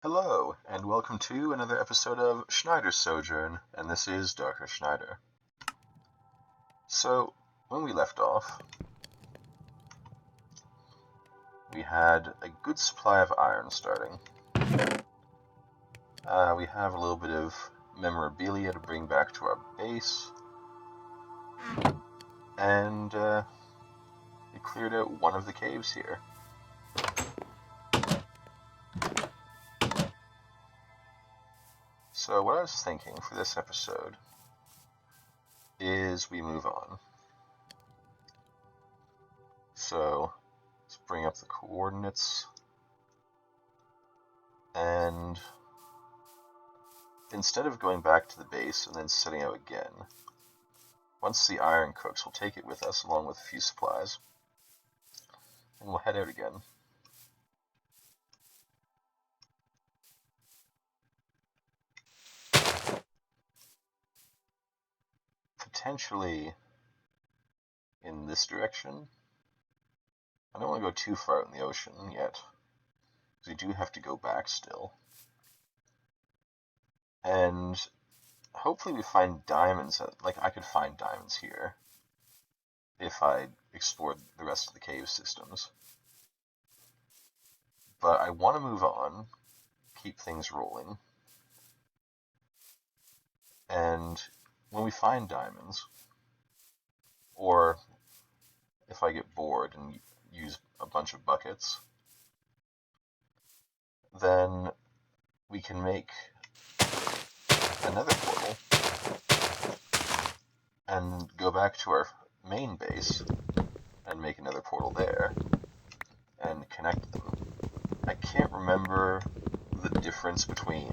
Hello, and welcome to another episode of Schneider's Sojourn, and this is Dr. Schneider. So, when we left off, we had a good supply of iron starting. We have a little bit of memorabilia to bring back to our base, and we cleared out one of the caves here. So what I was thinking for this episode is we move on. So let's bring up the coordinates, and instead of going back to the base and then setting out again, once the iron cooks, we'll take it with us along with a few supplies, and we'll head out again. Potentially in this direction. I don't want to go too far out in the ocean yet, because we do have to go back still. And hopefully we find diamonds. I could find diamonds here if I explored the rest of the cave systems. But I want to move on, keep things rolling, and when we find diamonds, or if I get bored and use a bunch of buckets, then we can make another portal and go back to our main base and make another portal there and connect them. I can't remember the difference between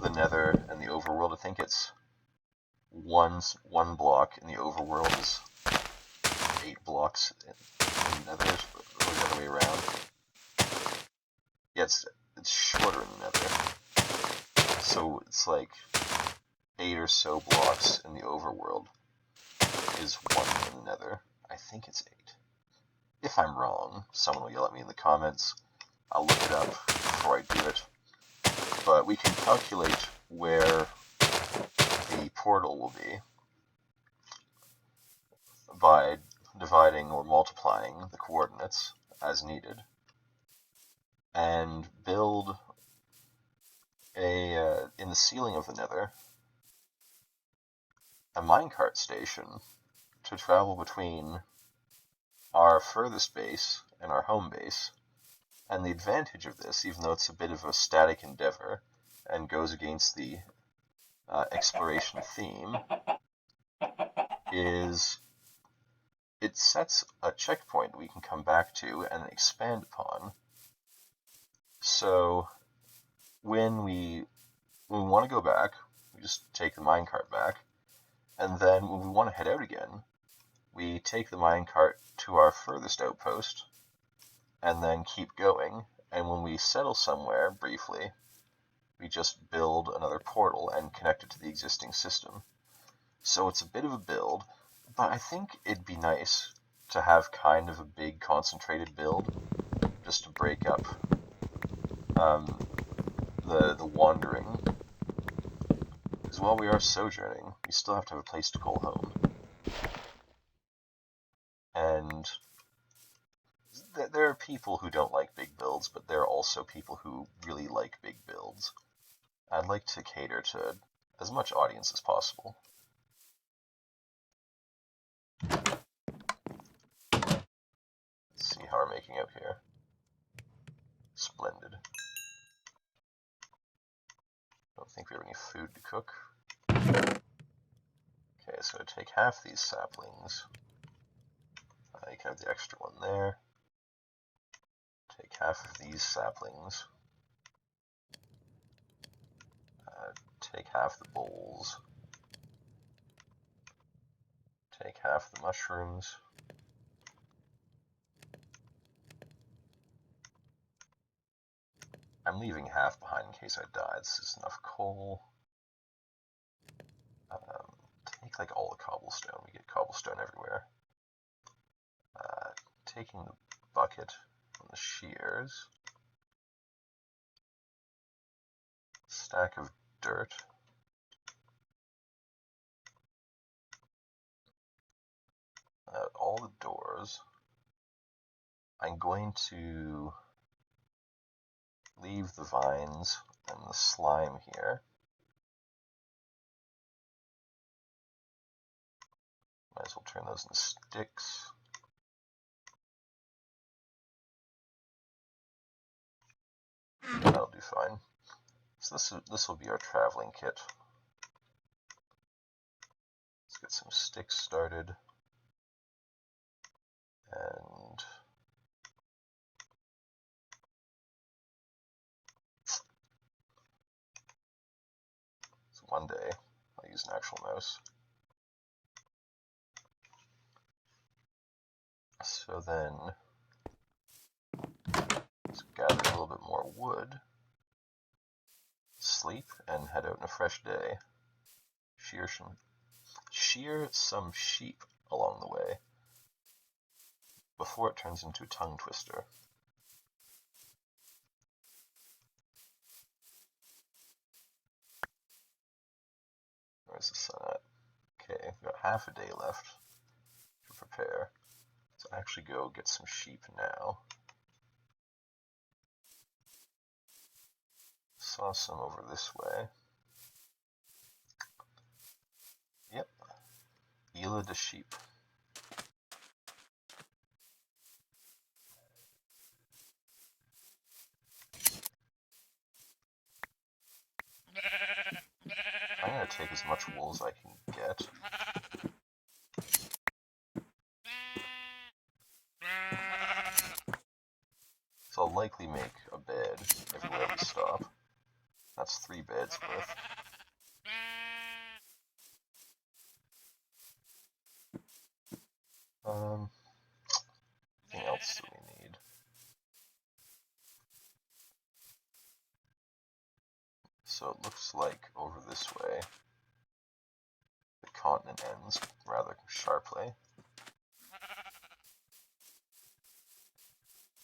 the nether and the overworld. I think it's one block in the overworld is 8 blocks in the nether, or the other way around. Yeah, it's shorter in the nether. So it's like 8 or so blocks in the overworld is 1 in the nether. I think it's 8. If I'm wrong, someone will yell at me in the comments. I'll look it up before I do it. But we can calculate where the portal will be by dividing or multiplying the coordinates as needed, and build in the ceiling of the nether, a minecart station to travel between our furthest base and our home base. And the advantage of this, even though it's a bit of a static endeavor and goes against the exploration theme, is it sets a checkpoint we can come back to and expand upon. So when we want to go back, we just take the minecart back, and then when we want to head out again, we take the minecart to our furthest outpost, and then keep going, and when we settle somewhere briefly, we just build another portal and connect it to the existing system. So it's a bit of a build, but I think it'd be nice to have kind of a big concentrated build, just to break up the wandering. Because while we are sojourning, we still have to have a place to call home. And there are people who don't like big builds, but there are also people who really like big builds. I'd like to cater to as much audience as possible. Let's see how we're making out here. Splendid. Don't think we have any food to cook. Okay, so take half these saplings. You can have the extra one there. Take half of these saplings. Take half the bowls. Take half the mushrooms. I'm leaving half behind in case I die. This is enough coal. Take like all the cobblestone. We get cobblestone everywhere. Taking the bucket from the shears. stack of dirt. All the doors. I'm going to leave the vines and the slime here. Might as well turn those into sticks. That'll do fine. So this will be our traveling kit. Let's get some sticks started. And so one day I'll use an actual mouse. So then let's gather a little bit more wood, sleep, and head out on a fresh day. Shear some sheep along the way before it turns into a tongue twister. Where's the sun at? Okay, we've got half a day left to prepare. So actually go get some sheep now. Saw some over this way. Yep. Ela de sheep. I'm going to take as much wool as I can get. So I'll likely make a bed everywhere we stop. That's 3 beds worth. Anything else that we need? So it looks like over this way, the continent ends rather sharply.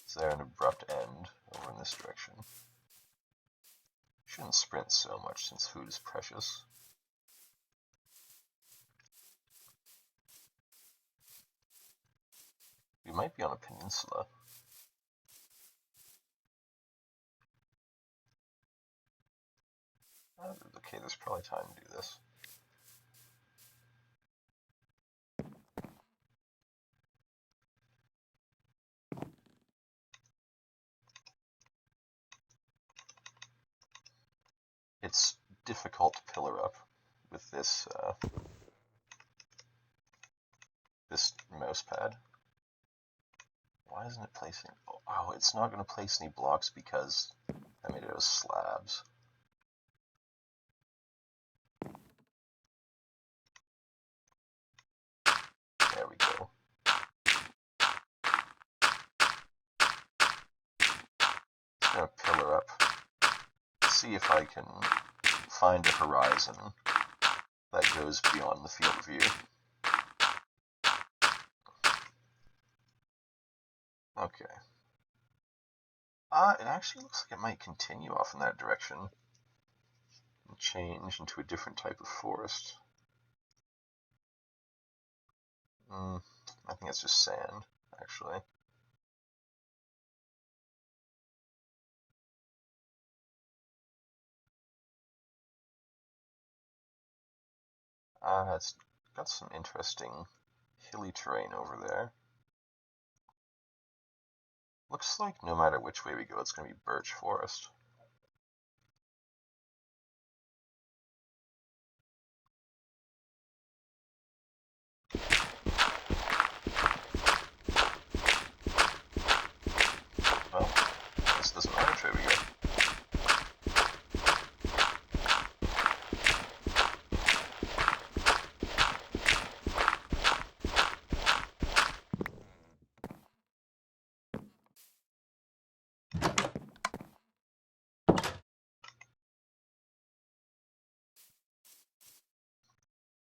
Is there an abrupt end over in this direction? Shouldn't sprint so much since food is precious. We might be on a peninsula. Okay, there's probably time to do this. It's difficult to pillar up with this this mouse pad. Why isn't it placing? Oh, it's not going to place any blocks because I made it out of slabs. There we go. It's going to pillar up. See if I can find a horizon that goes beyond the field of view. Okay. It actually looks like it might continue off in that direction and change into a different type of forest. I think it's just sand, actually. It's got some interesting hilly terrain over there. Looks like no matter which way we go, it's going to be birch forest. Well, this doesn't matter which way we go.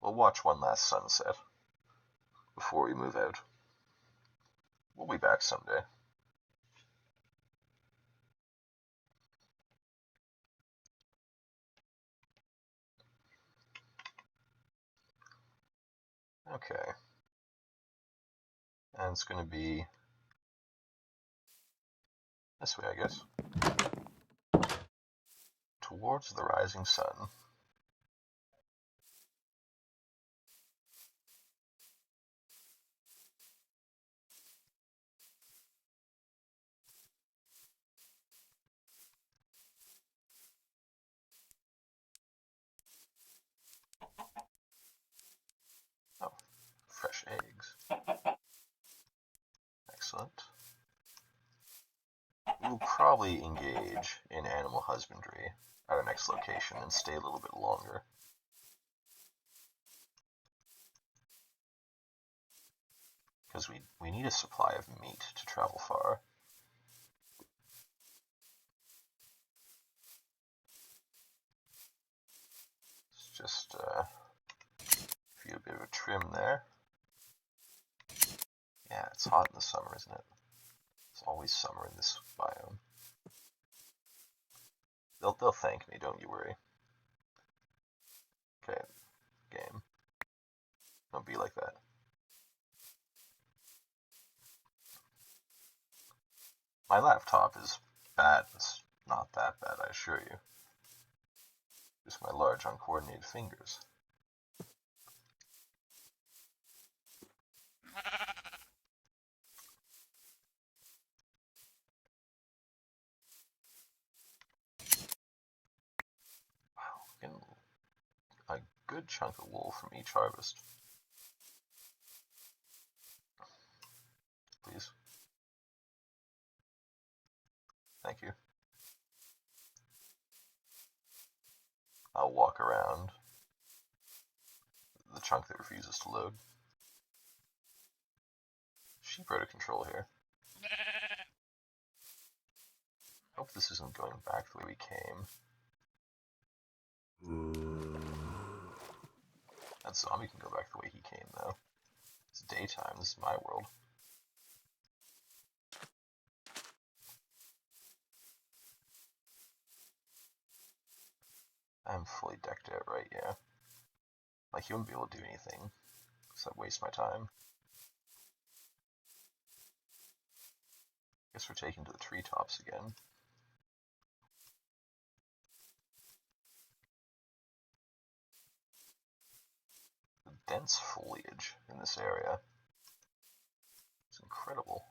We'll watch one last sunset before we move out. We'll be back someday. Okay. And it's going to be this way, I guess. Towards the rising sun. Oh, fresh eggs. Excellent. We'll probably engage in animal husbandry at our next location and stay a little bit longer. Because we need a supply of meat to travel far. Let's just feel a bit of a trim there. Yeah, it's hot in the summer, isn't it? It's always summer in this biome. They'll thank me, don't you worry. Okay, game. Don't be like that. My laptop is bad. It's not that bad, I assure you. Just my large, uncoordinated fingers. Wow, getting a good chunk of wool from each harvest. Please. Thank you. I'll walk around the chunk that refuses to load. Sheep out of control here. Hope this isn't going back the way we came. That zombie can go back the way he came, though. It's daytime. This is my world. I'm fully decked out, right? Yeah. Like, he wouldn't be able to do anything except waste my time. Guess we're taken to the treetops again. The dense foliage in this area is incredible.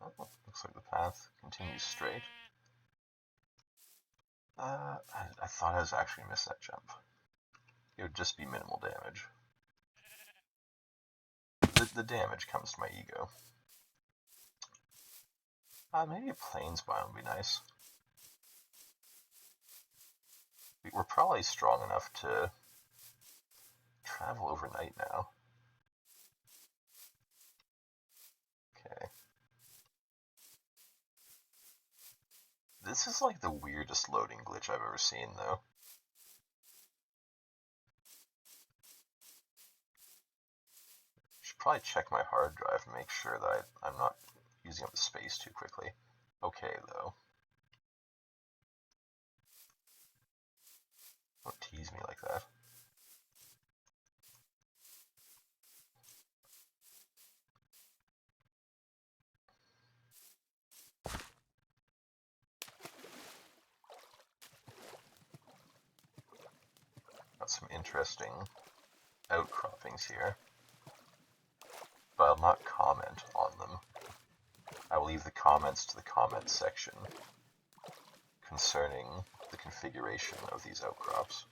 Oh, looks like the path continues straight. I thought I was actually going to miss that jump. It would just be minimal damage. The damage comes to my ego. Maybe a plains biome would be nice. We're probably strong enough to travel overnight now. Okay. This is like the weirdest loading glitch I've ever seen, though. Should probably check my hard drive and make sure that I'm not using up the space too quickly. Okay, though. Don't tease me like that. Got some interesting outcroppings here, but I'll not comment on them. I will leave the comments to the comment section concerning the configuration of these outcrops.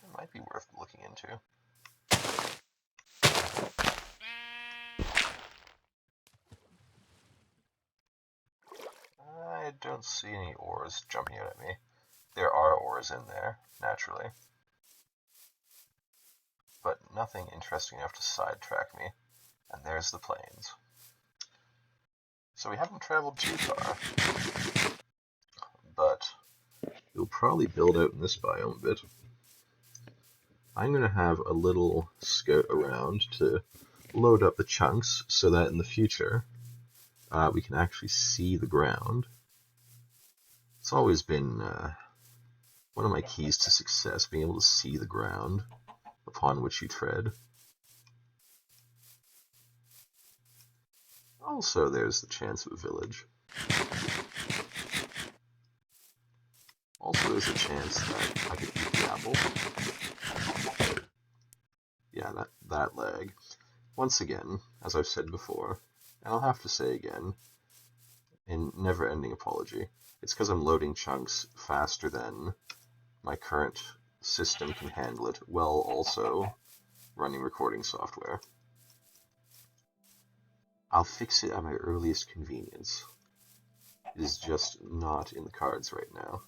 It might be worth looking into. I don't see any ores jumping out at me. There are ores in there, naturally, but nothing interesting enough to sidetrack me. And there's the plains. So we haven't traveled too far, but we'll probably build out in this biome a bit. I'm going to have a little scout around to load up the chunks so that in the future we can actually see the ground. It's always been one of my keys to success, being able to see the ground upon which you tread. Also, there's the chance of a village. Also, there's a chance that I could eat the apple. Yeah, that lag. Once again, as I've said before, and I'll have to say again, in never-ending apology, it's because I'm loading chunks faster than my current system can handle it, while also running recording software. I'll fix it at my earliest convenience. It is just not in the cards right now.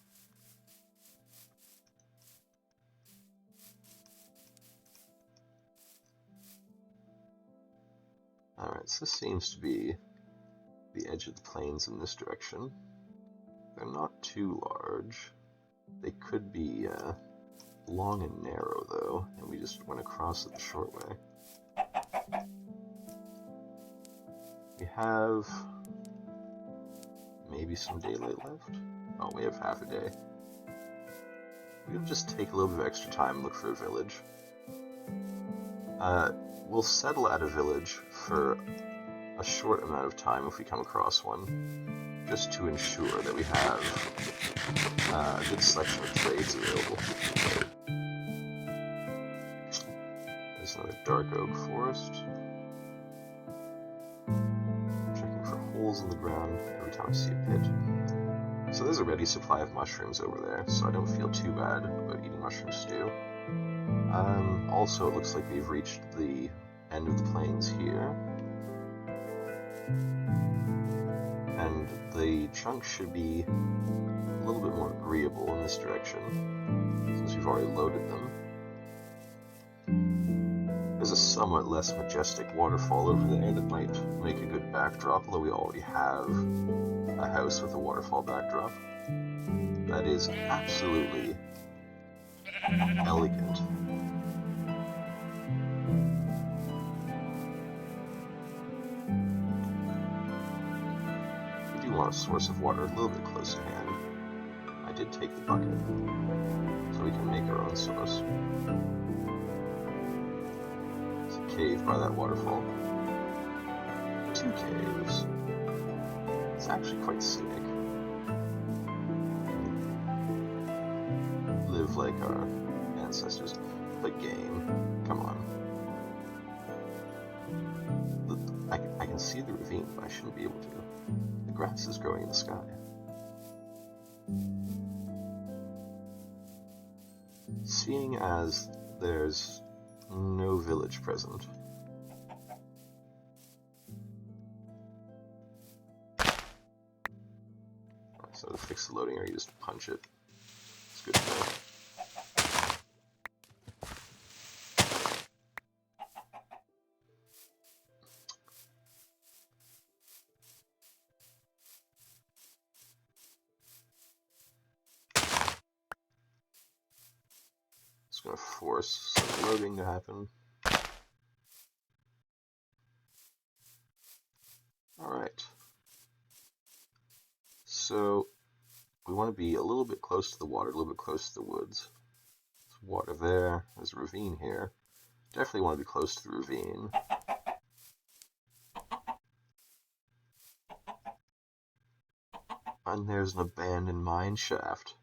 Alright, so this seems to be the edge of the plains in this direction. They're not too large. They could be long and narrow, though, and we just went across it the short way. We have maybe some daylight left. Oh, we have half a day. We'll just take a little bit of extra time and look for a village. We'll settle at a village for a short amount of time if we come across one, just to ensure that we have a good selection of trades available. There's another dark oak forest. Checking for holes in the ground every time I see a pit. So there's a ready supply of mushrooms over there, so I don't feel too bad about eating mushroom stew. Also, it looks like we've reached the end of the plains here. And the chunks should be a little bit more agreeable in this direction, since we've already loaded them. There's a somewhat less majestic waterfall over there that might make a good backdrop, although we already have a house with a waterfall backdrop. That is absolutely elegant. We do want a source of water a little bit close at hand. I did take the bucket, so we can make our own source. There's a cave by that waterfall. 2 caves. It's actually quite scenic. Live like our ancestors. But game, come on. I can see the ravine, but I shouldn't be able to. The grass is growing in the sky. Seeing as there's no village present, so to fix the loading area, you just punch it. It's good to know. It's going to force some loading to happen. Alright. So, we want to be a little bit close to the water, a little bit close to the woods. There's water there, there's a ravine here. Definitely want to be close to the ravine. And there's an abandoned mine shaft.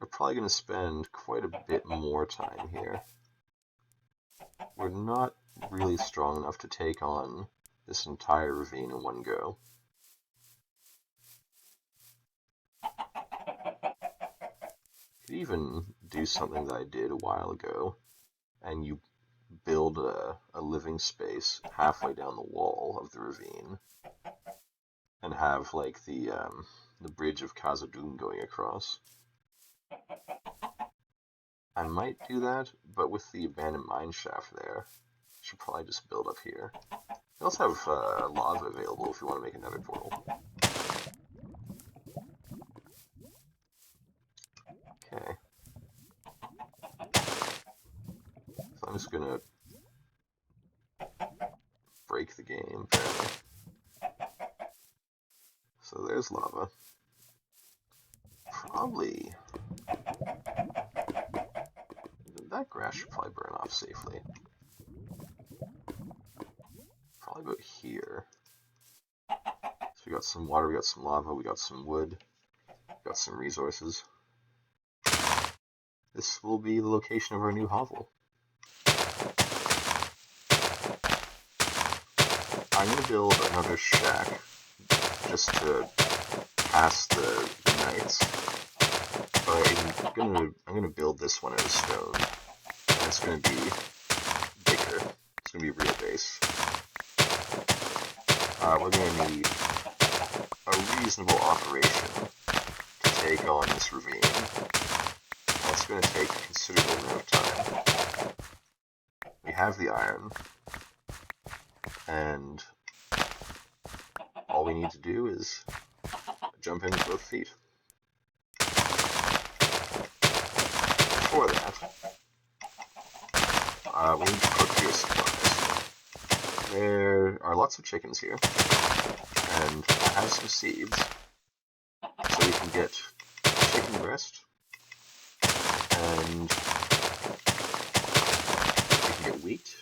We're probably going to spend quite a bit more time here. We're not really strong enough to take on this entire ravine in one go. Could even do something that I did a while ago, and you build a living space halfway down the wall of the ravine, and have like the bridge of Khazad-dûm going across. I might do that, but with the abandoned mine shaft there, it's should probably just build up here. We also have lava available if you want to make another portal. Okay. So I'm just gonna break the game, apparently. So there's lava. Probably... that grass should probably burn off safely. Probably about here. So we got some water, we got some lava, we got some wood, we got some resources. This will be the location of our new hovel. I'm going to build another shack just to pass the nights. But I'm gonna build this one out of stone. And it's gonna be bigger. It's gonna be a real base. We're gonna need a reasonable operation to take on this ravine. That's gonna take a considerable amount of time. We have the iron, and all we need to do is jump in with both feet. Before that, we need to cook your supplies. There are lots of chickens here, and I have some seeds, so we can get chicken breast, and we can get wheat,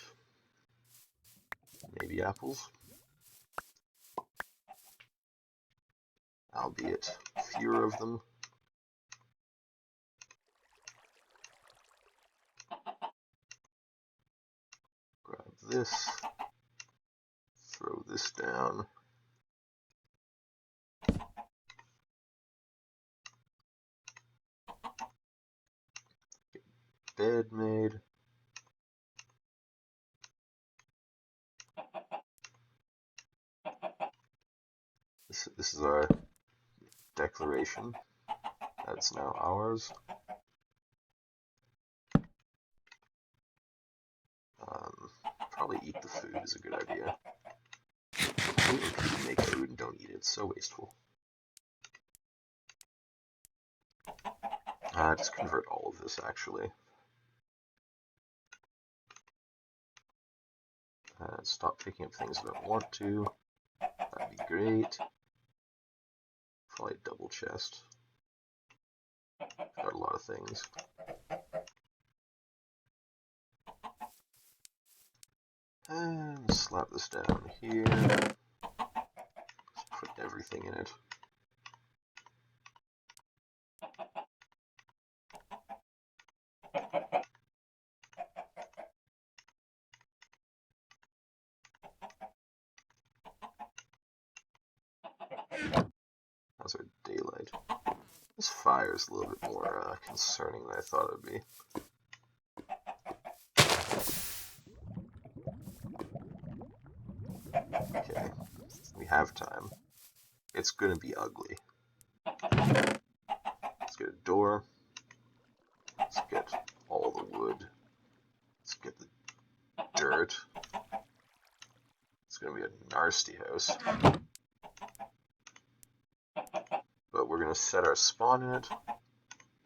maybe apples, albeit fewer of them. Grab this, throw this down. Get bed made. This is our declaration. That's now ours. Probably eat the food is a good idea. I hate when people make food and don't eat it. It's so wasteful. Just convert all of this, actually. Stop picking up things I don't want to. That'd be great. Probably a double chest. Got a lot of things. And slap this down here. Just put everything in it. How's our daylight? This fire is a little bit more concerning than I thought it would be. Okay, we have time. It's gonna be ugly. Let's get a door. Let's get all the wood. Let's get the dirt. It's gonna be a nasty house. But we're gonna set our spawn in it,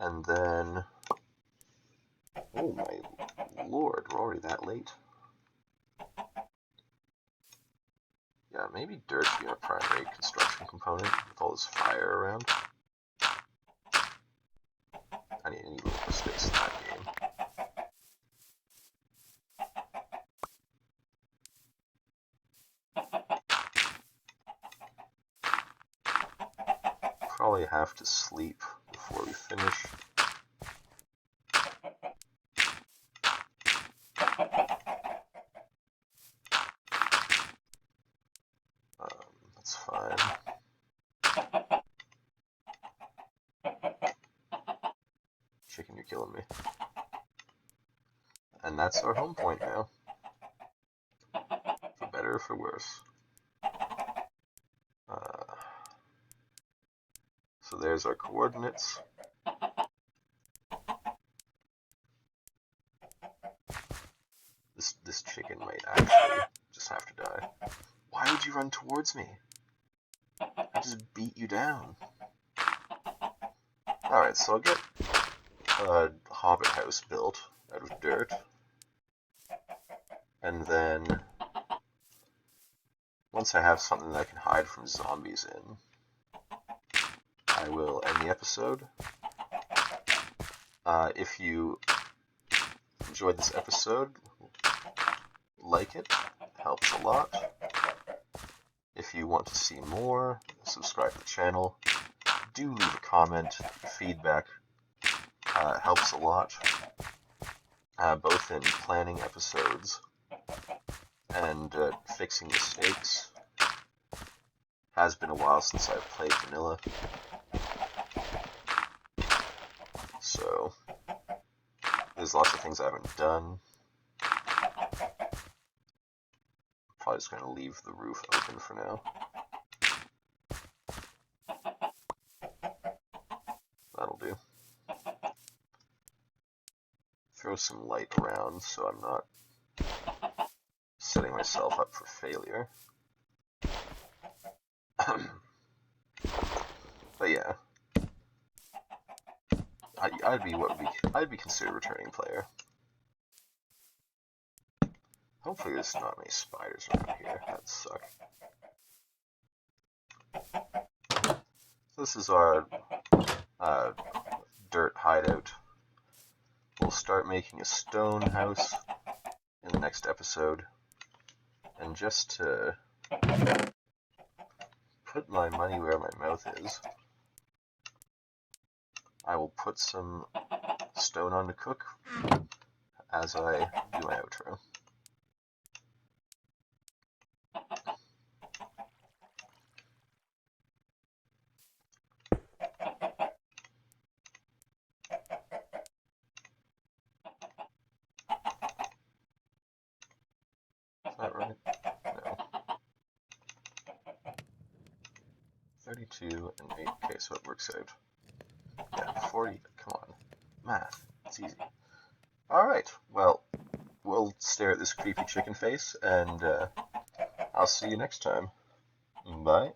and then... oh my lord, we're already that late. Yeah, maybe dirt should be our primary construction component with all this fire around. I need a little more space in that game. Probably have to sleep before we finish. That's fine. Chicken, you're killing me. And that's our home point now. For better or for worse. So there's our coordinates. This this chicken might actually just have to die. Why would you run towards me? I just beat you down. Alright, so I'll get a hobbit house built out of dirt. And then, once I have something that I can hide from zombies in, I will end the episode. If you enjoyed this episode, like it helps a lot. If you want to see more, subscribe to the channel. Do leave a comment. Feedback helps a lot, both in planning episodes and fixing mistakes. Has been a while since I've played vanilla, so there's lots of things I haven't done. Probably just going to leave the roof open for now. That'll do. Throw some light around so I'm not setting myself up for failure. But yeah, I'd be considered a returning player. Hopefully there's not many spiders around here. That'd suck. So this is our dirt hideout. We'll start making a stone house in the next episode. And just to put my money where my mouth is, I will put some stone on to cook as I do my outro. Is that right? No. 32 and 8. Okay, so it works out. Yeah, 40. Come on. Math. It's easy. Alright, well, we'll stare at this creepy chicken face, and I'll see you next time. Bye.